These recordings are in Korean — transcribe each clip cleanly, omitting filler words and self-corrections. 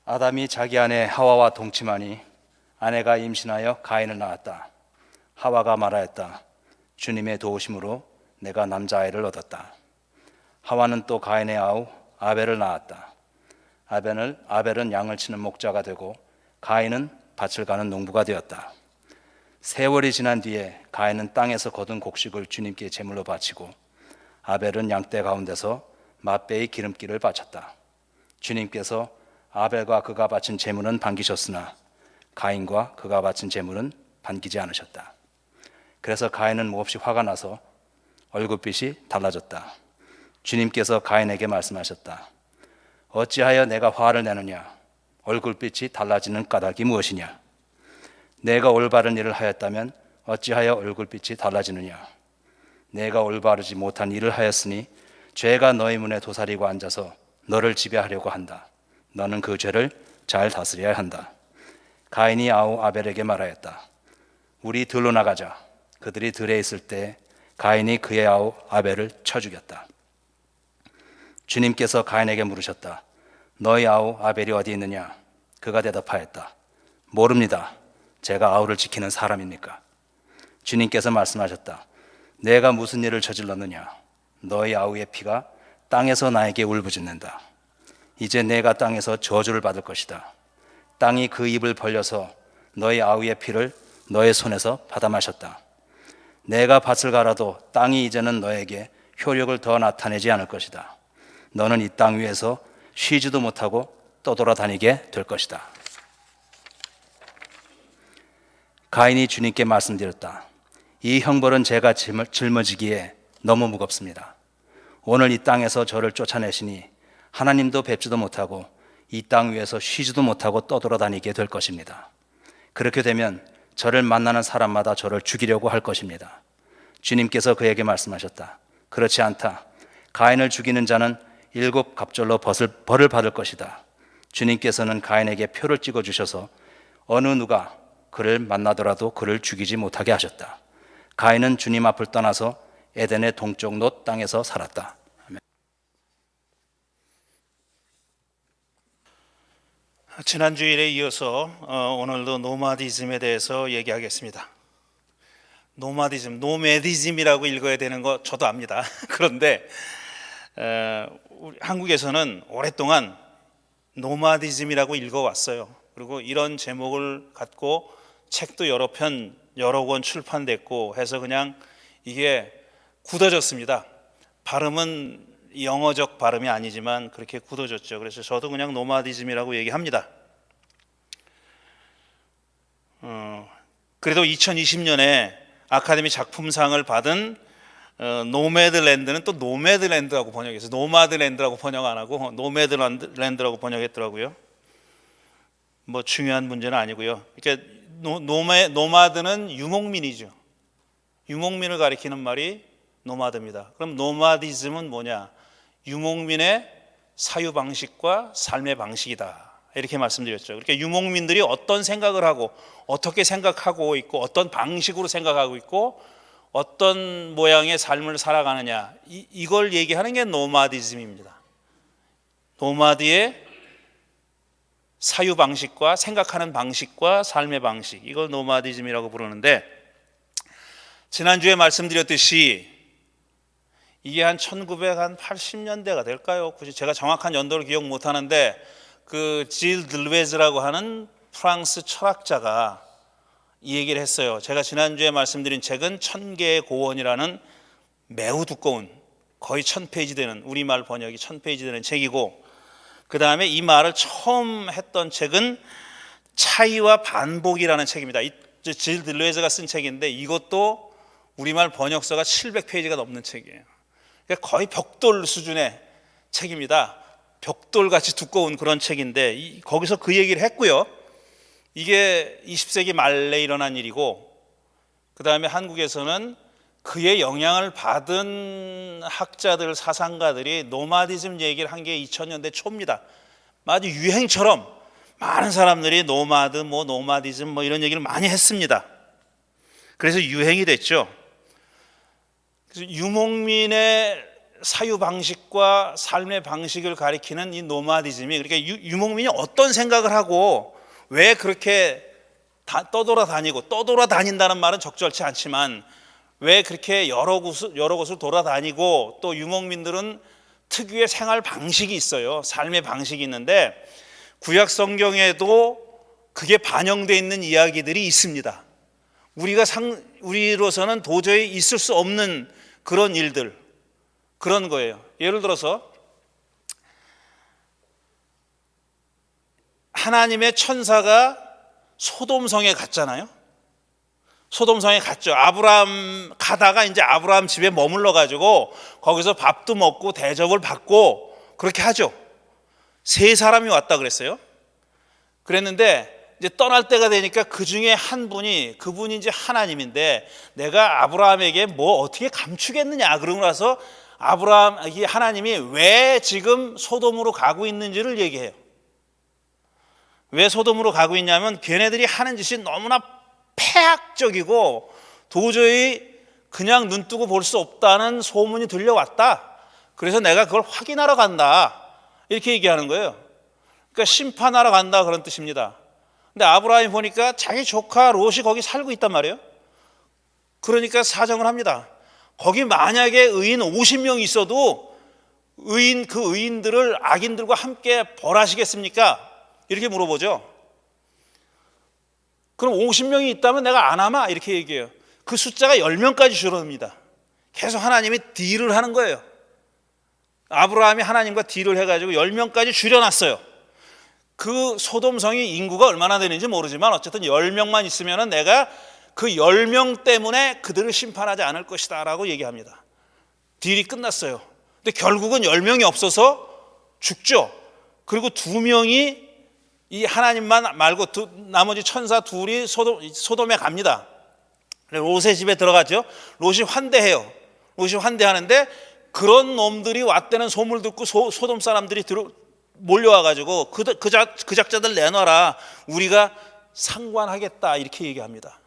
아담이 자기 아내 하와와 동침하니 아내가 임신하여 가인을 낳았다. 하와가 말하였다. 주님의 도우심으로 내가 남자아이를 얻었다. 하와는 또 가인의 아우 아벨을 낳았다. 아벨은 양을 치는 목자가 되고 가인은 밭을 가는 농부가 되었다. 세월이 지난 뒤에 가인은 땅에서 거둔 곡식을 주님께 제물로 바치고 아벨은 양떼 가운데서 맛배의 기름기를 바쳤다. 주님께서 아벨과 그가 바친 제물은 반기셨으나 가인과 그가 바친 제물은 반기지 않으셨다. 그래서 가인은 몹시 화가 나서 얼굴빛이 달라졌다. 주님께서 가인에게 말씀하셨다. 어찌하여 내가 화를 내느냐? 얼굴빛이 달라지는 까닭이 무엇이냐? 내가 올바른 일을 하였다면 어찌하여 얼굴빛이 달라지느냐? 내가 올바르지 못한 일을 하였으니 죄가 너희 문에 도사리고 앉아서 너를 지배하려고 한다. 너는 그 죄를 잘 다스려야 한다. 가인이 아우 아벨에게 말하였다. 우리 들로 나가자. 그들이 들에 있을 때 가인이 그의 아우 아벨을 쳐 죽였다. 주님께서 가인에게 물으셨다. 너희 아우 아벨이 어디 있느냐? 그가 대답하였다. 모릅니다. 제가 아우를 지키는 사람입니까? 주님께서 말씀하셨다. 내가 무슨 일을 저질렀느냐? 너희 아우의 피가 땅에서 나에게 울부짖는다. 이제 내가 땅에서 저주를 받을 것이다. 땅이 그 입을 벌려서 너희 아우의 피를 너의 손에서 받아 마셨다. 내가 밭을 갈아도 땅이 이제는 너에게 효력을 더 나타내지 않을 것이다. 너는 이 땅 위에서 쉬지도 못하고 떠돌아다니게 될 것이다. 가인이 주님께 말씀드렸다. 이 형벌은 제가 짊어지기에 너무 무겁습니다. 오늘 이 땅에서 저를 쫓아내시니 하나님도 뵙지도 못하고 이 땅 위에서 쉬지도 못하고 떠돌아다니게 될 것입니다. 그렇게 되면 저를 만나는 사람마다 저를 죽이려고 할 것입니다. 주님께서 그에게 말씀하셨다. 그렇지 않다. 가인을 죽이는 자는 7 갑절로 벌을 받을 것이다. 주님께서는 가인에게 표를 찍어주셔서 어느 누가 그를 만나더라도 그를 죽이지 못하게 하셨다. 가인은 주님 앞을 떠나서 에덴의 동쪽 놋 땅에서 살았다. 지난 주일에 이어서 오늘도 노마디즘에 대해서 얘기하겠습니다. 노매디즘이라고 읽어야 되는 거 저도 압니다. 그런데 우리 한국에서는 오랫동안 노마디즘이라고 읽어왔어요. 그리고 이런 제목을 갖고 책도 여러 권 출판됐고 해서 그냥 이게 굳어졌습니다. 발음은 영어적 발음이 아니지만 그렇게 굳어졌죠. 그래서 저도 그냥 노마디즘이라고 얘기합니다. 그래도 2020년에 아카데미 작품상을 받은 노매드랜드는 또 노매드랜드라고 번역해서 노마드랜드라고 번역 안 하고 노매드랜드라고 번역했더라고요. 뭐 중요한 문제는 아니고요. 그러니까 노마드는 유목민이죠. 유목민을 가리키는 말이 노마드입니다. 그럼 노마디즘은 뭐냐? 유목민의 사유 방식과 삶의 방식이다. 이렇게 말씀드렸죠. 그러니까 유목민들이 어떤 생각을 하고 어떻게 생각하고 있고 어떤 방식으로 생각하고 있고 어떤 모양의 삶을 살아가느냐, 이걸 얘기하는 게 노마디즘입니다. 노마드의 사유 방식과 생각하는 방식과 삶의 방식, 이걸 노마디즘이라고 부르는데, 지난주에 말씀드렸듯이 이게 한 1980년대가 될까요? 굳이 제가 정확한 연도를 기억 못하는데 그 질 들베즈라고 하는 프랑스 철학자가 이 얘기를 했어요. 제가 지난주에 말씀드린 책은 1000개의 고원이라는 매우 두꺼운, 거의 1000페이지 되는, 우리말 번역이 1000페이지 되는 책이고, 그 다음에 이 말을 처음 했던 책은 차이와 반복이라는 책입니다. 질 들베즈가 쓴 책인데 이것도 우리말 번역서가 700페이지가 넘는 책이에요. 그러니까 거의 벽돌 수준의 책입니다. 벽돌같이 두꺼운 그런 책인데 거기서 그 얘기를 했고요. 이게 20세기 말에 일어난 일이고, 그 다음에 한국에서는 그의 영향을 받은 학자들, 사상가들이 노마디즘 얘기를 한 게 2000년대 초입니다. 아주 유행처럼 많은 사람들이 노마디즘 이런 얘기를 많이 했습니다. 그래서 유행이 됐죠. 그래서 유목민의 사유 방식과 삶의 방식을 가리키는 이 노마디즘이, 그러니까 유목민이 어떤 생각을 하고 왜 그렇게 떠돌아다닌다는 말은 적절치 않지만 왜 그렇게 여러 곳을 돌아다니고, 또 유목민들은 특유의 생활 방식이 있어요. 삶의 방식이 있는데 구약 성경에도 그게 반영되어 있는 이야기들이 있습니다. 우리로서는 도저히 있을 수 없는 그런 일들, 그런 거예요. 예를 들어서 하나님의 천사가 소돔성에 갔잖아요. 소돔성에 갔죠. 아브라함 가다가 이제 아브라함 집에 머물러 가지고 거기서 밥도 먹고 대접을 받고 그렇게 하죠. 세 사람이 왔다 그랬어요. 그랬는데 이제 떠날 때가 되니까 그 중에 한 분이, 그분이 이제 하나님인데, 내가 아브라함에게 뭐 어떻게 감추겠느냐 그러고 나서 하나님이 왜 지금 소돔으로 가고 있는지를 얘기해요. 왜 소돔으로 가고 있냐면 걔네들이 하는 짓이 너무나 폐악적이고 도저히 그냥 눈 뜨고 볼 수 없다는 소문이 들려왔다. 그래서 내가 그걸 확인하러 간다. 이렇게 얘기하는 거예요. 그러니까 심판하러 간다 그런 뜻입니다. 근데 아브라함이 보니까 자기 조카 롯이 거기 살고 있단 말이에요. 그러니까 사정을 합니다. 거기 만약에 의인 50명이 있어도 그 의인들을 악인들과 함께 벌하시겠습니까? 이렇게 물어보죠. 그럼 50명이 있다면 내가 안 하마? 이렇게 얘기해요. 그 숫자가 10명까지 줄어듭니다. 계속 하나님이 딜을 하는 거예요. 아브라함이 하나님과 딜을 해가지고 10명까지 줄여놨어요. 그 소돔성이 인구가 얼마나 되는지 모르지만 어쨌든 10명만 있으면 내가 그 10명 때문에 그들을 심판하지 않을 것이다 라고 얘기합니다. 딜이 끝났어요. 근데 결국은 10명이 없어서 죽죠. 그리고 2명이 이 하나님만 말고 나머지 천사 둘이 소돔에 갑니다. 롯의 집에 들어가죠. 롯이 환대해요. 롯이 환대하는데 그런 놈들이 왔다는 소문을 듣고 소돔 사람들이 몰려와가지고 그 작자들 내놔라, 우리가 상관하겠다 이렇게 얘기합니다.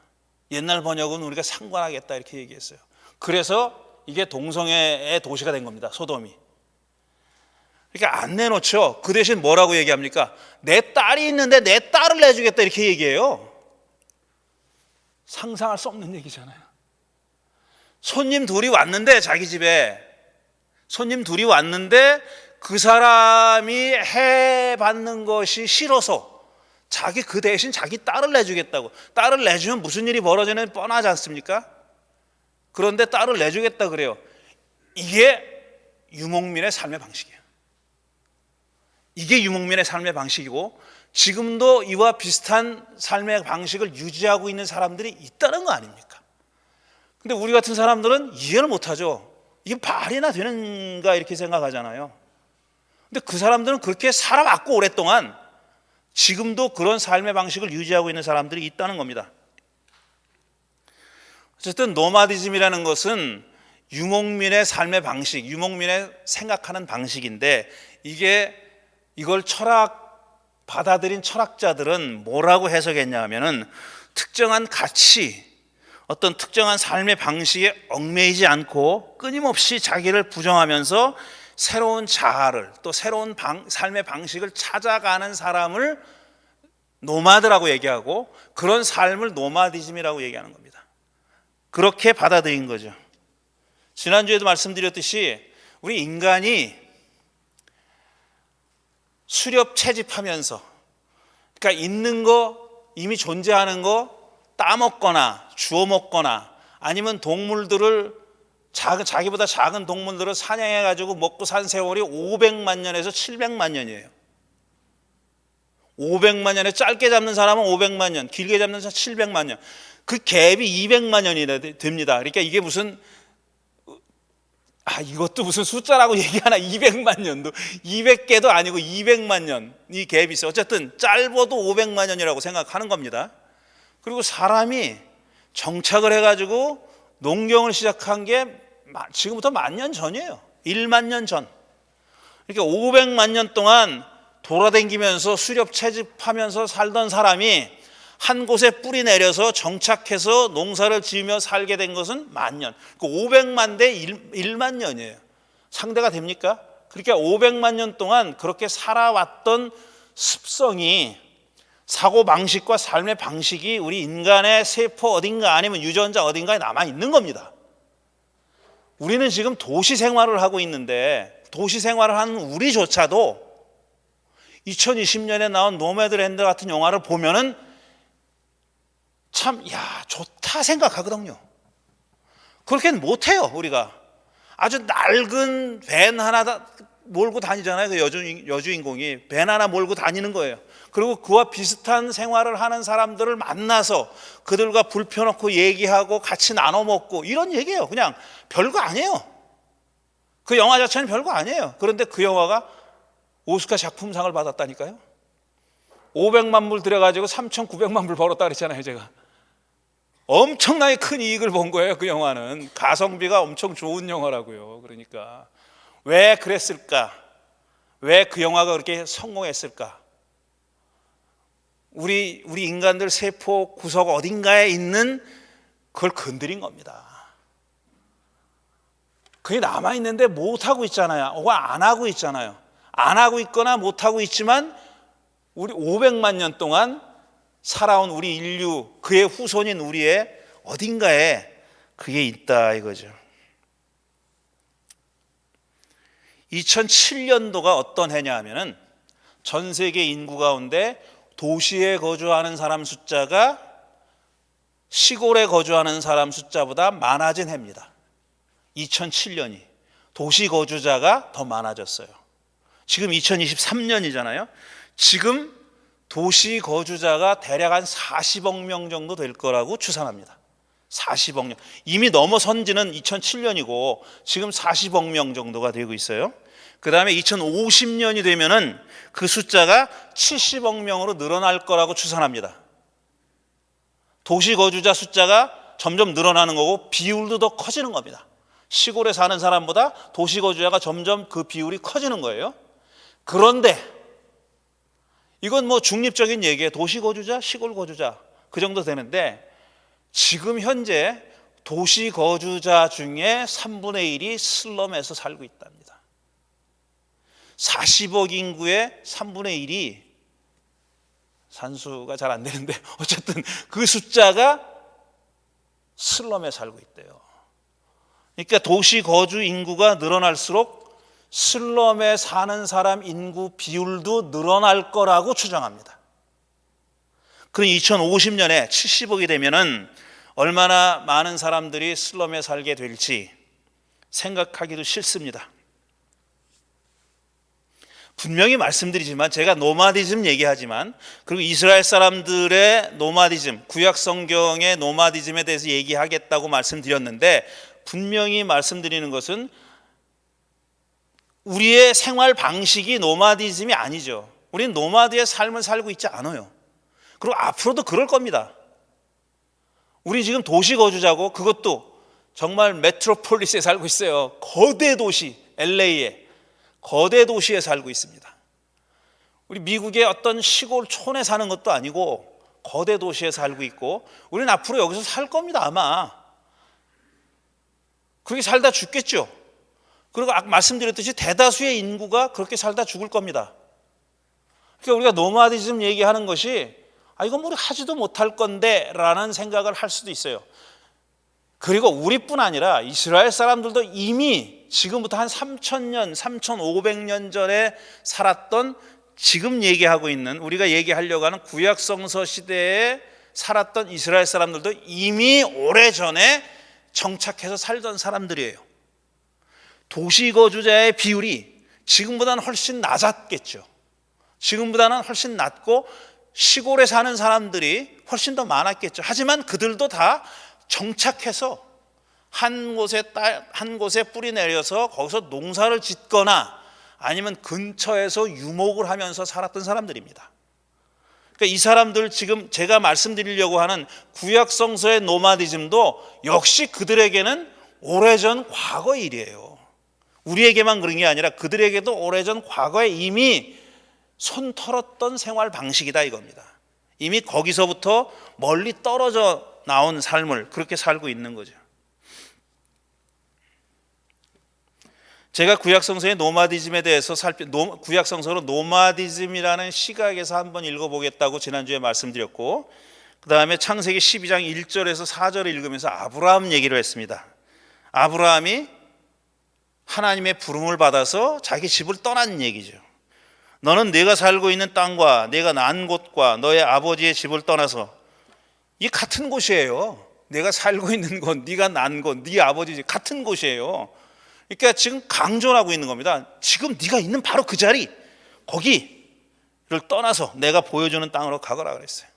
옛날 번역은 우리가 상관하겠다 이렇게 얘기했어요. 그래서 이게 동성애의 도시가 된 겁니다. 소돔이. 그러니까 안 내놓죠. 그 대신 뭐라고 얘기합니까? 내 딸이 있는데 내 딸을 내주겠다 이렇게 얘기해요. 상상할 수 없는 얘기잖아요. 손님 둘이 왔는데, 자기 집에 손님 둘이 왔는데 그 사람이 해받는 것이 싫어서 그 대신 자기 딸을 내주겠다고. 딸을 내주면 무슨 일이 벌어지는 뻔하지 않습니까? 그런데 딸을 내주겠다 그래요. 이게 유목민의 삶의 방식이에요. 이게 유목민의 삶의 방식이고, 지금도 이와 비슷한 삶의 방식을 유지하고 있는 사람들이 있다는 거 아닙니까? 근데 우리 같은 사람들은 이해를 못하죠. 이게 말이나 되는가 이렇게 생각하잖아요. 근데 그 사람들은 그렇게 살아왔고 오랫동안 지금도 그런 삶의 방식을 유지하고 있는 사람들이 있다는 겁니다. 어쨌든 노마디즘이라는 것은 유목민의 삶의 방식, 유목민의 생각하는 방식인데, 이걸 받아들인 철학자들은 뭐라고 해석했냐 하면은, 특정한 가치, 어떤 특정한 삶의 방식에 얽매이지 않고 끊임없이 자기를 부정하면서 새로운 자아를, 또 새로운 삶의 방식을 찾아가는 사람을 노마드라고 얘기하고, 그런 삶을 노마디즘이라고 얘기하는 겁니다. 그렇게 받아들인 거죠. 지난주에도 말씀드렸듯이 우리 인간이 수렵 채집하면서, 그러니까 있는 거, 이미 존재하는 거 따먹거나 주워 먹거나, 아니면 동물들을, 자기보다 작은 동물들을 사냥해 가지고 먹고 산 세월이 500만 년에서 700만 년이에요. 500만 년에 짧게 잡는 사람은 500만 년, 길게 잡는 사람은 700만 년. 그 갭이 200만 년이 됩니다. 그러니까 이게 이것도 무슨 숫자라고 얘기하나. 200만 년도, 200개도 아니고 200만 년 이 갭이 있어요. 어쨌든 짧아도 500만 년이라고 생각하는 겁니다. 그리고 사람이 정착을 해가지고 농경을 시작한 게 지금부터 10,000년 전이에요. 10,000년 전. 그러니까 500만 년 동안 돌아다니면서 수렵 채집하면서 살던 사람이 한 곳에 뿌리 내려서 정착해서 농사를 지으며 살게 된 것은 10,000년. 그 500만 대 1만 년이에요. 상대가 됩니까? 그러니까 500만 년 동안 그렇게 살아왔던 습성이, 사고방식과 삶의 방식이 우리 인간의 세포 어딘가 아니면 유전자 어딘가에 남아있는 겁니다. 우리는 지금 도시 생활을 하고 있는데 도시 생활을 하는 우리조차도 2020년에 나온 노매드랜드 같은 영화를 보면은 참, 좋다 생각하거든요. 그렇게는 못해요, 우리가. 아주 낡은 밴 하나 몰고 다니잖아요. 그 여주인공이 밴 하나 몰고 다니는 거예요. 그리고 그와 비슷한 생활을 하는 사람들을 만나서 그들과 불 펴놓고 얘기하고 같이 나눠 먹고 이런 얘기예요. 그냥 별거 아니에요. 그 영화 자체는 별거 아니에요. 그런데 그 영화가 오스카 작품상을 받았다니까요. 500만 불 들여가지고 3,900만 불 벌었다 그랬잖아요, 제가. 엄청나게 큰 이익을 본 거예요, 그 영화는. 가성비가 엄청 좋은 영화라고요. 그러니까 왜 그랬을까? 왜 그 영화가 그렇게 성공했을까? 우리 인간들 세포 구석 어딘가에 있는 그걸 건드린 겁니다. 그게 남아있는데 못하고 있잖아요. 혹은 안 하고 있잖아요. 안 하고 있거나 못하고 있지만 우리 500만 년 동안 살아온 우리 인류, 그의 후손인 우리의 어딘가에 그게 있다 이거죠. 2007년도가 어떤 해냐 하면은 전 세계 인구 가운데 도시에 거주하는 사람 숫자가 시골에 거주하는 사람 숫자보다 많아진 해입니다. 2007년이 도시 거주자가 더 많아졌어요. 지금 2023년이잖아요. 지금 도시 거주자가 대략 한 40억 명 정도 될 거라고 추산합니다. 40억 명. 이미 넘어선 지는 2007년이고 지금 40억 명 정도가 되고 있어요. 그 다음에 2050년이 되면은 그 숫자가 70억 명으로 늘어날 거라고 추산합니다. 도시 거주자 숫자가 점점 늘어나는 거고 비율도 더 커지는 겁니다. 시골에 사는 사람보다 도시 거주자가 점점 그 비율이 커지는 거예요. 그런데 이건 뭐 중립적인 얘기예요. 도시 거주자, 시골 거주자 그 정도 되는데 지금 현재 도시 거주자 중에 3분의 1이 슬럼에서 살고 있답니다. 40억 인구의 3분의 1이 산수가 잘 안 되는데 어쨌든 그 숫자가 슬럼에 살고 있대요. 그러니까 도시 거주 인구가 늘어날수록 슬럼에 사는 사람 인구 비율도 늘어날 거라고 추정합니다. 그럼 2050년에 70억이 되면은 얼마나 많은 사람들이 슬럼에 살게 될지 생각하기도 싫습니다. 분명히 말씀드리지만 제가 노마디즘 얘기하지만 그리고 이스라엘 사람들의 노마디즘, 구약 성경의 노마디즘에 대해서 얘기하겠다고 말씀드렸는데 분명히 말씀드리는 것은 우리의 생활 방식이 노마디즘이 아니죠. 우리는 노마드의 삶을 살고 있지 않아요. 그리고 앞으로도 그럴 겁니다. 우리 지금 도시 거주자고 그것도 정말 메트로폴리스에 살고 있어요. 거대 도시, LA에 거대 도시에 살고 있습니다. 우리 미국의 어떤 시골 촌에 사는 것도 아니고 거대 도시에 살고 있고 우리는 앞으로 여기서 살 겁니다. 아마 그렇게 살다 죽겠죠. 그리고 아까 말씀드렸듯이 대다수의 인구가 그렇게 살다 죽을 겁니다. 그러니까 우리가 노마디즘 얘기하는 것이 이건 우리 하지도 못할 건데 라는 생각을 할 수도 있어요. 그리고 우리뿐 아니라 이스라엘 사람들도 이미 지금부터 한 3,000년, 3,500년 전에 살았던 지금 얘기하고 있는 우리가 얘기하려고 하는 구약성서 시대에 살았던 이스라엘 사람들도 이미 오래전에 정착해서 살던 사람들이에요. 도시 거주자의 비율이 지금보다는 훨씬 낮았겠죠. 지금보다는 훨씬 낮고 시골에 사는 사람들이 훨씬 더 많았겠죠. 하지만 그들도 다 정착해서 한 곳에 뿌리 내려서 거기서 농사를 짓거나 아니면 근처에서 유목을 하면서 살았던 사람들입니다. 그러니까 이 사람들 지금 제가 말씀드리려고 하는 구약성서의 노마디즘도 역시 그들에게는 오래전 과거 일이에요. 우리에게만 그런 게 아니라 그들에게도 오래전 과거에 이미 손 털었던 생활 방식이다 이겁니다. 이미 거기서부터 멀리 떨어져 나온 삶을 그렇게 살고 있는 거죠. 제가 구약성서의 노마디즘에 대해서 구약성서로 노마디즘이라는 시각에서 한번 읽어보겠다고 지난주에 말씀드렸고, 그 다음에 창세기 12장 1절에서 4절을 읽으면서 아브라함 얘기를 했습니다. 아브라함이 하나님의 부름을 받아서 자기 집을 떠난 얘기죠. 너는 내가 살고 있는 땅과 내가 난 곳과 너의 아버지의 집을 떠나서, 이 같은 곳이에요. 내가 살고 있는 곳, 네가 난 곳, 네 아버지 집 같은 곳이에요. 그러니까 지금 강조하고 있는 겁니다. 지금 네가 있는 바로 그 자리, 거기를 떠나서 내가 보여주는 땅으로 가거라 그랬어요.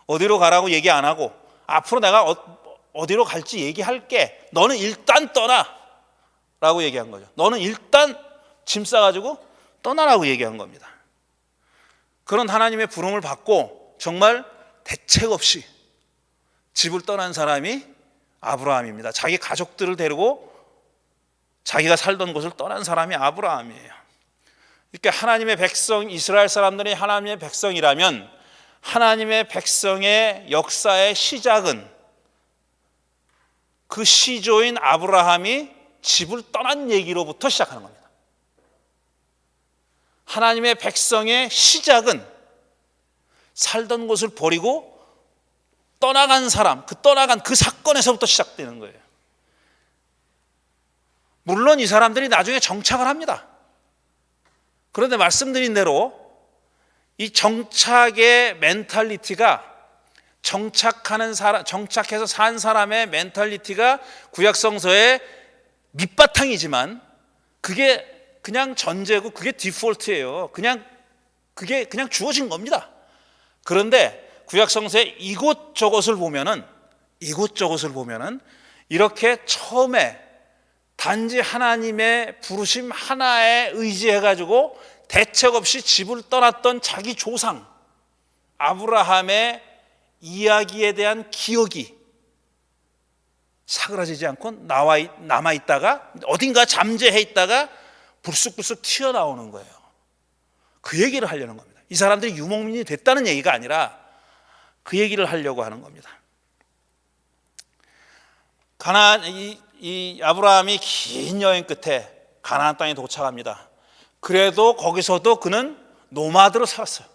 어디로 가라고 얘기 안 하고, 앞으로 내가 어디로 갈지 얘기할게, 너는 일단 떠나 라고 얘기한 거죠. 너는 일단 짐 싸가지고 떠나라고 얘기한 겁니다. 그런 하나님의 부름을 받고 정말 대책 없이 집을 떠난 사람이 아브라함입니다. 자기 가족들을 데리고 자기가 살던 곳을 떠난 사람이 아브라함이에요. 그러니까 하나님의 백성, 이스라엘 사람들이 하나님의 백성이라면 하나님의 백성의 역사의 시작은 그 시조인 아브라함이 집을 떠난 얘기로부터 시작하는 겁니다. 하나님의 백성의 시작은 살던 곳을 버리고 떠나간 사람, 떠나간 그 사건에서부터 시작되는 거예요. 물론 이 사람들이 나중에 정착을 합니다. 그런데 말씀드린 대로 이 정착의 멘탈리티가, 정착해서 산 사람의 멘탈리티가 구약성서의 밑바탕이지만 그게 그냥 전제고 그게 디폴트예요. 그게 그냥 주어진 겁니다. 그런데 구약성서의 이곳저곳을 보면은 이렇게 처음에 단지 하나님의 부르심 하나에 의지해가지고 대책 없이 집을 떠났던 자기 조상 아브라함의 이야기에 대한 기억이 사그라지지 않고 남아있다가 어딘가 잠재해 있다가 불쑥불쑥 튀어나오는 거예요. 그 얘기를 하려는 겁니다. 이 사람들이 유목민이 됐다는 얘기가 아니라 그 얘기를 하려고 하는 겁니다. 이 아브라함이 긴 여행 끝에 가나안 땅에 도착합니다. 그래도 거기서도 그는 노마드로 살았어요.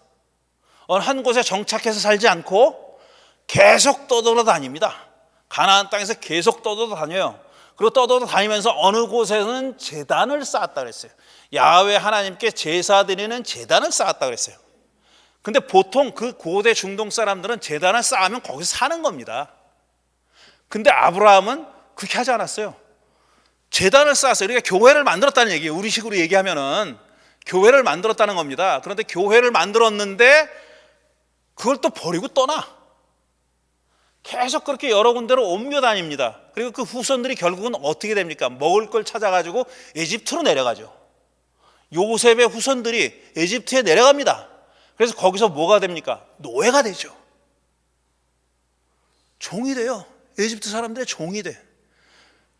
어느 한 곳에 정착해서 살지 않고 계속 떠돌아다닙니다. 가나안 땅에서 계속 떠돌아다녀요. 그리고 떠돌아다니면서 어느 곳에는 제단을 쌓았다 그랬어요. 야훼 하나님께 제사 드리는 제단을 쌓았다 그랬어요. 근데 보통 그 고대 중동 사람들은 제단을 쌓으면 거기서 사는 겁니다. 근데 아브라함은 그렇게 하지 않았어요. 제단을 쌓았어요. 그러니까 교회를 만들었다는 얘기예요. 우리 식으로 얘기하면은 교회를 만들었다는 겁니다. 그런데 교회를 만들었는데 그걸 또 버리고 떠나. 계속 그렇게 여러 군데로 옮겨 다닙니다. 그리고 그 후손들이 결국은 어떻게 됩니까? 먹을 걸 찾아가지고 에집트로 내려가죠. 요셉의 후손들이 에집트에 내려갑니다. 그래서 거기서 뭐가 됩니까? 노예가 되죠. 종이 돼요. 에집트 사람들의 종이 돼.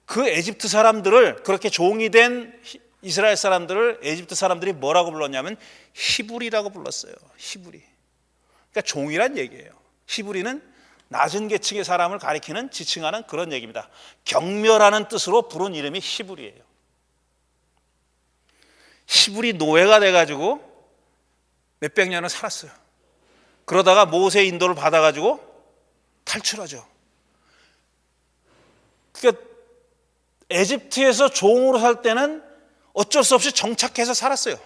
그 에집트 사람들을, 그렇게 종이 된 이스라엘 사람들을 에집트 사람들이 뭐라고 불렀냐면 히브리라고 불렀어요. 히브리. 그러니까 종이란 얘기예요. 히브리는 낮은 계층의 사람을 가리키는, 지칭하는 그런 얘기입니다. 경멸하는 뜻으로 부른 이름이 히브리예요. 히브리 노예가 돼가지고 몇백 년을 살았어요. 그러다가 모세의 인도를 받아가지고 탈출하죠. 그러니까 에집트에서 종으로 살 때는 어쩔 수 없이 정착해서 살았어요.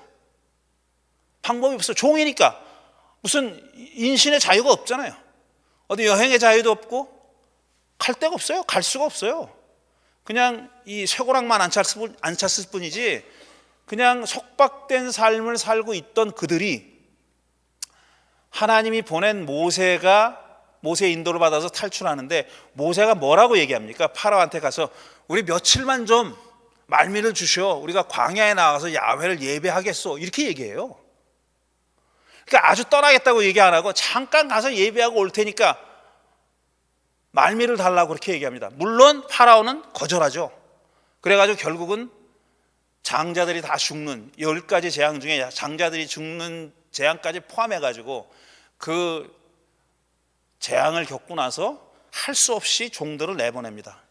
방법이 없어요. 종이니까 무슨 인신의 자유가 없잖아요. 어디 여행의 자유도 없고 갈 데가 없어요. 갈 수가 없어요. 그냥 이 쇠고랑만 안 찼을 뿐이지 그냥 속박된 삶을 살고 있던 그들이 하나님이 보낸 모세의 인도를 받아서 탈출하는데 모세가 뭐라고 얘기합니까? 파라오한테 가서 우리 며칠만 좀 말미를 주셔. 우리가 광야에 나가서 야훼를 예배하겠소. 이렇게 얘기해요. 그러니까 아주 떠나겠다고 얘기 안 하고 잠깐 가서 예배하고 올 테니까 말미를 달라고 그렇게 얘기합니다. 물론 파라오는 거절하죠. 그래가지고 결국은 장자들이 다 죽는 10가지 재앙 중에 장자들이 죽는 재앙까지 포함해가지고 그 재앙을 겪고 나서 할 수 없이 종들을 내보냅니다.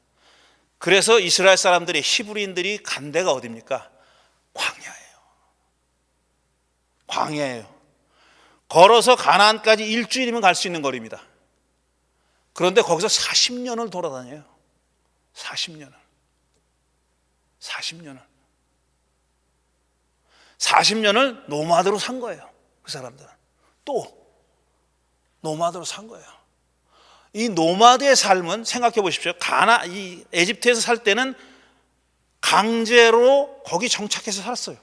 그래서 이스라엘 사람들이, 히브리인들이 간 데가 어디입니까? 광야예요. 걸어서 가나안까지 일주일이면 갈 수 있는 거리입니다. 그런데 거기서 40년을 돌아다녀요. 40년을 40년을 노마드로 산 거예요. 그 사람들은 또 노마드로 산 거예요. 이 노마드의 삶은 생각해 보십시오. 이 에집트에서 살 때는 강제로 거기 정착해서 살았어요.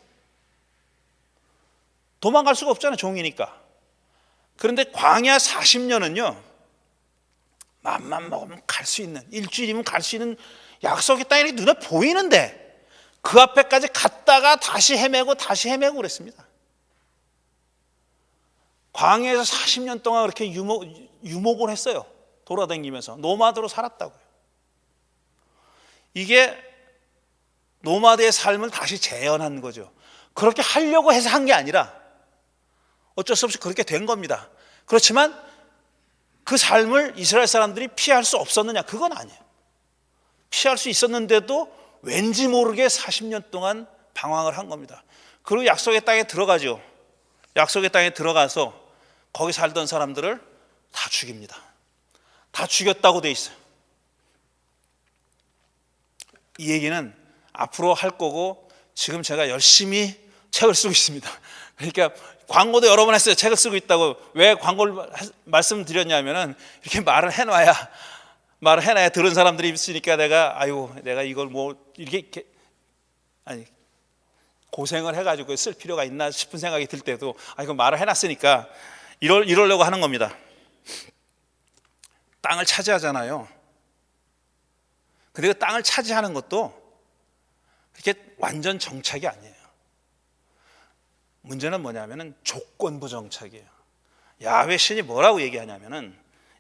도망갈 수가 없잖아요. 종이니까. 그런데 광야 40년은요, 맘만 먹으면 갈 수 있는, 일주일이면 갈 수 있는 약속의 땅이 눈에 보이는데 그 앞에까지 갔다가 다시 헤매고 그랬습니다. 광야에서 40년 동안 그렇게 유목을 했어요. 돌아다니면서 노마드로 살았다고요. 이게 노마드의 삶을 다시 재현한 거죠. 그렇게 하려고 해서 한 게 아니라 어쩔 수 없이 그렇게 된 겁니다. 그렇지만 그 삶을 이스라엘 사람들이 피할 수 없었느냐? 그건 아니에요. 피할 수 있었는데도 왠지 모르게 40년 동안 방황을 한 겁니다. 그리고 약속의 땅에 들어가죠. 약속의 땅에 들어가서 거기 살던 사람들을 다 죽입니다. 다 죽였다고 돼 있어요. 이 얘기는 앞으로 할 거고 지금 제가 열심히 책을 쓰고 있습니다. 그러니까 광고도 여러 번 했어요. 책을 쓰고 있다고. 왜 광고를 말씀드렸냐면은 이렇게 말을 해놔야 들은 사람들이 있으니까 내가 이걸 뭐 이렇게 고생을 해가지고 쓸 필요가 있나 싶은 생각이 들 때도 이거 말을 해놨으니까 이러려고 하는 겁니다. 땅을 차지하잖아요. 근데 그 땅을 차지하는 것도 그렇게 완전 정착이 아니에요. 문제는 뭐냐면은 조건부 정착이에요. 야훼 신이 뭐라고 얘기하냐면은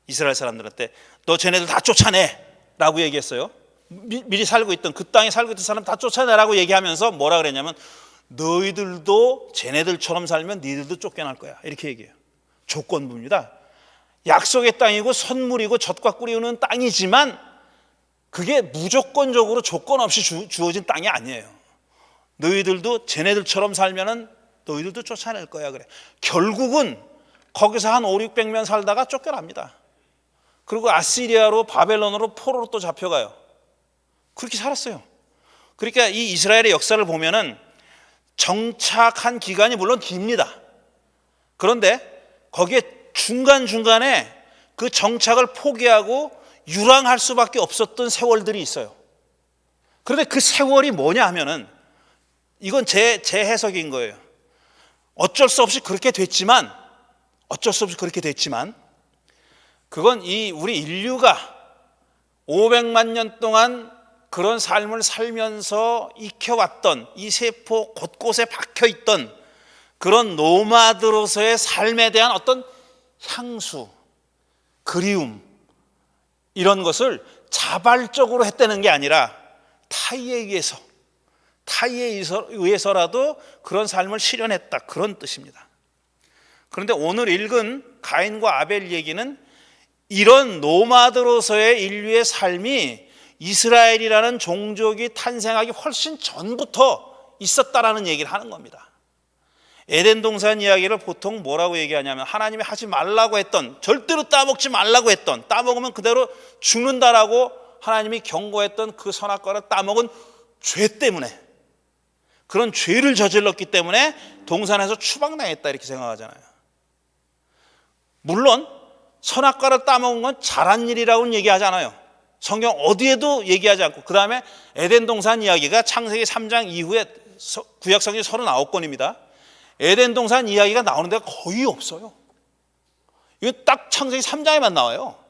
이스라엘 사람들한테 너 쟤네들 다 쫓아내라고 얘기했어요. 미리 살고 있던 그 땅에 살고 있던 사람 다 쫓아내라고 얘기하면서 뭐라 그랬냐면 너희들도 쟤네들처럼 살면 너희들도 쫓겨날 거야 이렇게 얘기해요. 조건부입니다. 약속의 땅이고 선물이고 젖과 꿀이 흐르는 땅이지만 그게 무조건적으로 조건 없이 주어진 땅이 아니에요. 너희들도 쟤네들처럼 살면은 너희들도 쫓아낼 거야 그래. 결국은 거기서 한 500-600년 살다가 쫓겨납니다. 그리고 아시리아로 바벨론으로 포로로 또 잡혀가요. 그렇게 살았어요. 그러니까 이 이스라엘의 역사를 보면은 정착한 기간이 물론 깁니다. 그런데 거기에 중간중간에 그 정착을 포기하고 유랑할 수밖에 없었던 세월들이 있어요. 그런데 그 세월이 뭐냐 하면은 이건 제 해석인 거예요. 어쩔 수 없이 그렇게 됐지만 그건 우리 인류가 500만 년 동안 그런 삶을 살면서 익혀왔던 이 세포 곳곳에 박혀있던 그런 노마드로서의 삶에 대한 어떤 향수, 그리움 이런 것을 자발적으로 했다는 게 아니라 타의에 의해서라도 그런 삶을 실현했다 그런 뜻입니다. 그런데 오늘 읽은 가인과 아벨 얘기는 이런 노마드로서의 인류의 삶이 이스라엘이라는 종족이 탄생하기 훨씬 전부터 있었다라는 얘기를 하는 겁니다. 에덴 동산 이야기를 보통 뭐라고 얘기하냐면 하나님이 하지 말라고 했던, 절대로 따먹지 말라고 했던, 따먹으면 그대로 죽는다라고 하나님이 경고했던 그 선악과를 따먹은 죄 때문에, 그런 죄를 저질렀기 때문에 동산에서 추방당했다 이렇게 생각하잖아요. 물론 선악과를 따먹은 건 잘한 일이라고는 얘기하지 않아요. 성경 어디에도 얘기하지 않고, 그 다음에 에덴 동산 이야기가 창세기 3장 이후에 구약 성경 39권입니다. 에덴 동산 이야기가 나오는 데가 거의 없어요. 이건 딱 창세기 3장에만 나와요.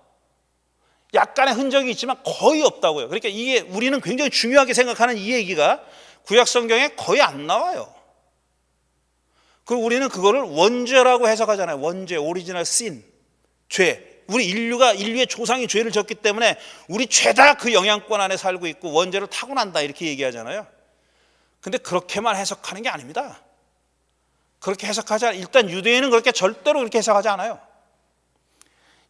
약간의 흔적이 있지만 거의 없다고요. 그러니까 이게 우리는 굉장히 중요하게 생각하는 이 얘기가 구약 성경에 거의 안 나와요. 그리고 우리는 그거를 원죄라고 해석하잖아요. 원죄, 오리지널 신, 죄. 우리 인류의 조상이 죄를 졌기 때문에 우리 죄다 그 영향권 안에 살고 있고 원죄를 타고난다 이렇게 얘기하잖아요. 근데 그렇게만 해석하는 게 아닙니다. 그렇게 해석하지 않아요. 일단 유대인은 절대로 그렇게 해석하지 않아요.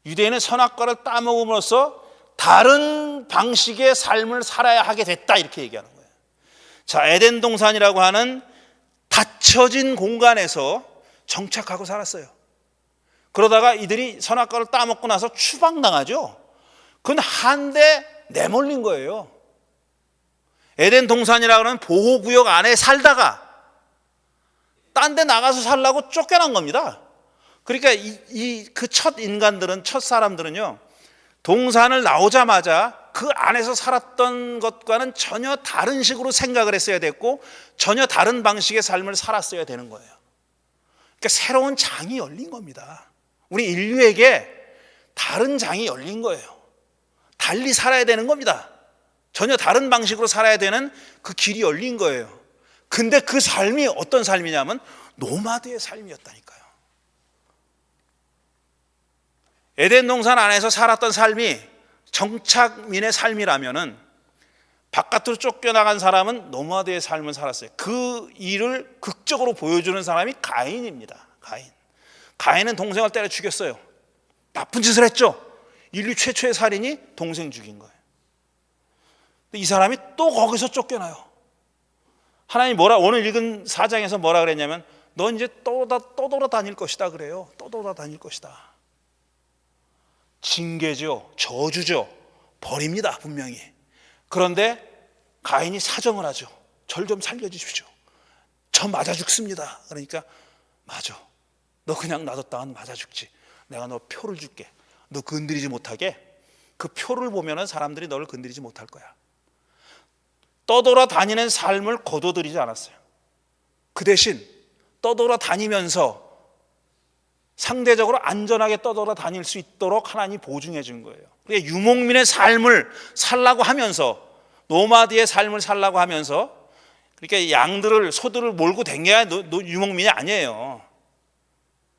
유대인은 선악과를 따먹음으로써 다른 방식의 삶을 살아야 하게 됐다 이렇게 얘기하는 거예요. 자, 에덴 동산이라고 하는 닫혀진 공간에서 정착하고 살았어요. 그러다가 이들이 선악과를 따먹고 나서 추방당하죠. 그건 한 대 내몰린 거예요. 에덴 동산이라고 하는 보호구역 안에 살다가 딴 데 나가서 살라고 쫓겨난 겁니다. 그러니까 그 첫 인간들은, 첫 사람들은요, 동산을 나오자마자 그 안에서 살았던 것과는 전혀 다른 식으로 생각을 했어야 됐고 전혀 다른 방식의 삶을 살았어야 되는 거예요. 그러니까 새로운 장이 열린 겁니다. 우리 인류에게 다른 장이 열린 거예요. 달리 살아야 되는 겁니다. 전혀 다른 방식으로 살아야 되는 그 길이 열린 거예요. 근데 그 삶이 어떤 삶이냐면 노마드의 삶이었다니까요. 에덴 동산 안에서 살았던 삶이 정착민의 삶이라면은 바깥으로 쫓겨나간 사람은 노마드의 삶을 살았어요. 그 일을 극적으로 보여주는 사람이 가인입니다. 가인은 동생을 때려 죽였어요. 나쁜 짓을 했죠. 인류 최초의 살인이 동생 죽인 거예요. 근데 이 사람이 또 거기서 쫓겨나요. 하나님 오늘 읽은 4장에서 뭐라 그랬냐면 너 이제 떠돌아다닐 것이다 그래요. 떠돌아다닐 것이다. 징계죠. 저주죠. 벌입니다. 분명히. 그런데 가인이 사정을 하죠. 절 좀 살려주십시오. 저 맞아 죽습니다. 그러니까 맞아. 너 그냥 놔뒀다간 맞아 죽지. 내가 너 표를 줄게. 너 건드리지 못하게. 그 표를 보면은 사람들이 너를 건드리지 못할 거야. 떠돌아다니는 삶을 거둬들이지 않았어요. 그 대신 떠돌아다니면서 상대적으로 안전하게 떠돌아다닐 수 있도록 하나님이 보증해 준 거예요. 그러니까 유목민의 삶을 살라고 하면서, 노마드의 삶을 살라고 하면서, 그러니까 양들을, 소들을 몰고 댕겨야 유목민이 아니에요.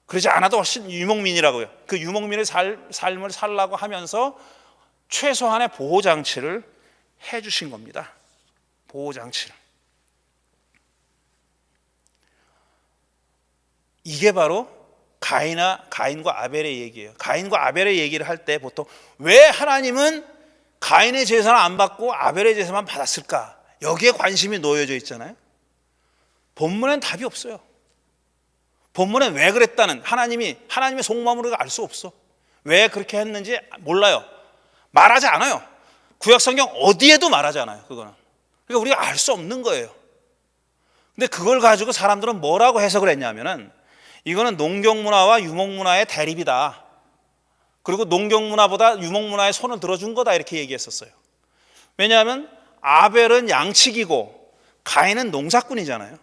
그러지 않아도 훨씬 유목민이라고요. 그 유목민의 삶을 살라고 하면서 최소한의 보호장치를 해주신 겁니다. 보호장치를. 이게 바로 가인과 아벨의 얘기예요. 가인과 아벨의 얘기를 할 때 보통 왜 하나님은 가인의 제사를 안 받고 아벨의 제사만 받았을까? 여기에 관심이 놓여져 있잖아요. 본문엔 답이 없어요. 본문엔 왜 그랬다는 하나님의 속마음을 알 수 없어. 왜 그렇게 했는지 몰라요. 말하지 않아요. 구약성경 어디에도 말하지 않아요. 그거는. 그러니까 우리가 알 수 없는 거예요. 근데 그걸 가지고 사람들은 뭐라고 해석을 했냐면은 이거는 농경문화와 유목문화의 대립이다. 그리고 농경문화보다 유목문화에 손을 들어준 거다 이렇게 얘기했었어요. 왜냐하면 아벨은 양치기고 가인은 농사꾼이잖아요.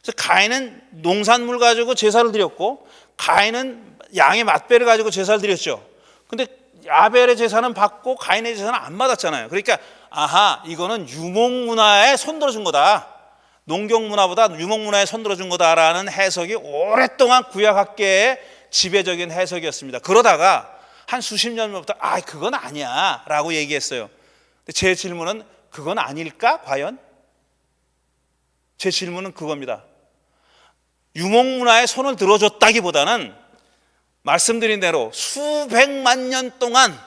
그래서 가인은 농산물 가지고 제사를 드렸고 가인은 양의 맛배를 가지고 제사를 드렸죠. 근데 아벨의 제사는 받고 가인의 제사는 안 받았잖아요. 그러니까 이거는 유목문화에 손 들어준 거다. 농경문화보다 유목문화에 손들어준 거다라는 해석이 오랫동안 구약학계의 지배적인 해석이었습니다. 그러다가 한 수십 년 전부터 그건 아니야 라고 얘기했어요. 근데 제 질문은 그건 아닐까 과연? 제 질문은 그겁니다. 유목문화에 손을 들어줬다기보다는 말씀드린 대로 수백만 년 동안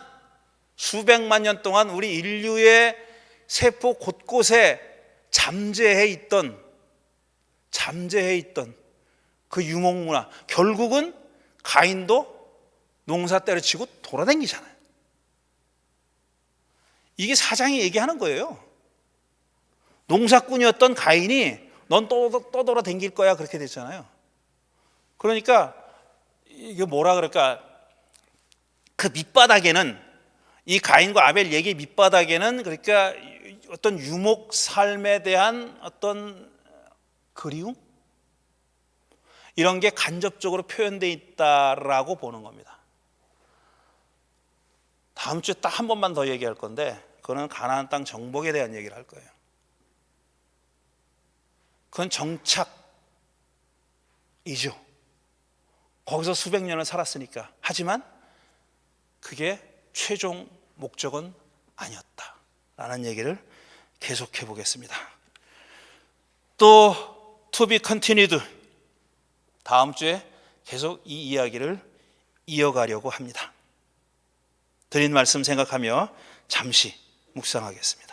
우리 인류의 세포 곳곳에 잠재해 있던 그 유목문화, 결국은 가인도 농사 때려치고 돌아다니잖아요. 이게 사장이 얘기하는 거예요. 농사꾼이었던 가인이 넌 떠돌아다닐 거야 그렇게 됐잖아요. 그러니까 이게 뭐라 그럴까, 그 밑바닥에는, 이 가인과 아벨 얘기 밑바닥에는 그러니까 어떤 유목 삶에 대한 어떤 그리움, 이런 게 간접적으로 표현되어 있다라고 보는 겁니다. 다음 주에 딱 한 번만 더 얘기할 건데 그거는 가나안 땅 정복에 대한 얘기를 할 거예요. 그건 정착이죠. 거기서 수백 년을 살았으니까. 하지만 그게 최종 목적은 아니었다라는 얘기를 계속해 보겠습니다. 또 to be continued, 다음 주에 계속 이 이야기를 이어가려고 합니다. 드린 말씀 생각하며 잠시 묵상하겠습니다.